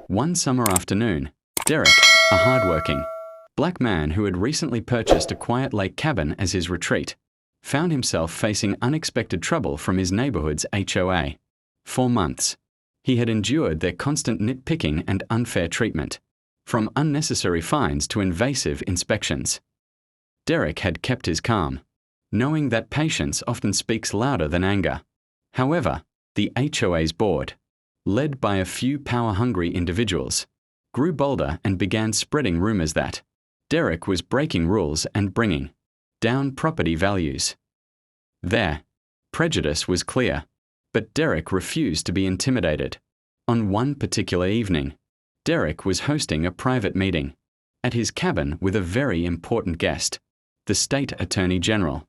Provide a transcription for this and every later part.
One summer afternoon, Derek, a hard-working black man who had recently purchased a quiet lake cabin as his retreat, found himself facing unexpected trouble from his neighborhood's HOA. For months, he had endured their constant nitpicking and unfair treatment, from unnecessary fines to invasive inspections. Derek had kept his calm, knowing that patience often speaks louder than anger. However, the HOA's board, led by a few power-hungry individuals, grew bolder and began spreading rumors that Derek was breaking rules and bringing down property values. Their prejudice was clear, but Derek refused to be intimidated. On one particular evening, Derek was hosting a private meeting at his cabin with a very important guest, the State Attorney General,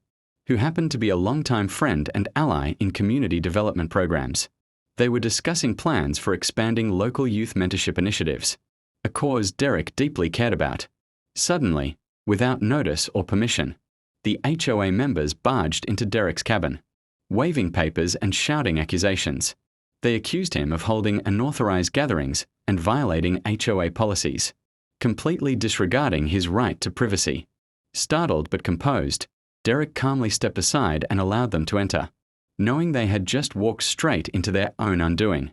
who happened to be a longtime friend and ally in community development programs. They were discussing plans for expanding local youth mentorship initiatives, a cause Derek deeply cared about. Suddenly, without notice or permission, the HOA members barged into Derek's cabin, waving papers and shouting accusations. They accused him of holding unauthorized gatherings and violating HOA policies, completely disregarding his right to privacy. Startled but composed, Derek calmly stepped aside and allowed them to enter, knowing they had just walked straight into their own undoing.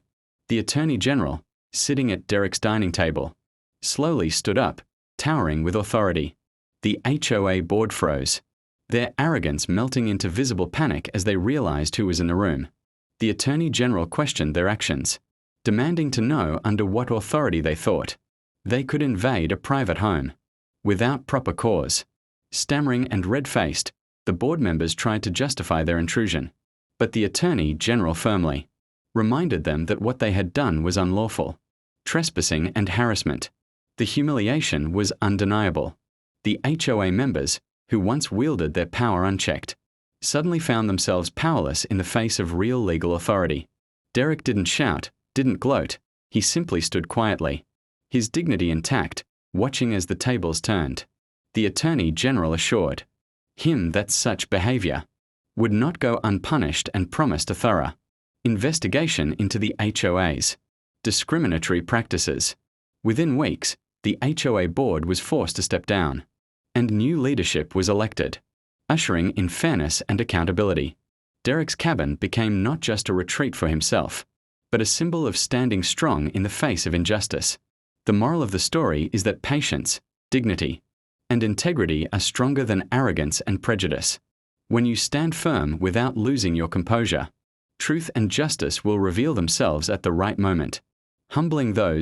The Attorney General, sitting at Derek's dining table, slowly stood up, towering with authority. The HOA board froze, their arrogance melting into visible panic as they realized who was in the room. The Attorney General questioned their actions, demanding to know under what authority they thought they could invade a private home without proper cause. Stammering and red-faced, the board members tried to justify their intrusion, but the Attorney General firmly reminded them that what they had done was unlawful, trespassing and harassment. The humiliation was undeniable. The HOA members, who once wielded their power unchecked, suddenly found themselves powerless in the face of real legal authority. Derek didn't shout, didn't gloat, he simply stood quietly, his dignity intact, watching as the tables turned. The Attorney General assured him that such behavior would not go unpunished and promised a thorough investigation into the HOA's discriminatory practices. Within weeks, the HOA board was forced to step down, and new leadership was elected, ushering in fairness and accountability. Derek's cabin became not just a retreat for himself, but a symbol of standing strong in the face of injustice. The moral of the story is that patience, dignity, and integrity are stronger than arrogance and prejudice. When you stand firm without losing your composure, truth and justice will reveal themselves at the right moment, humbling those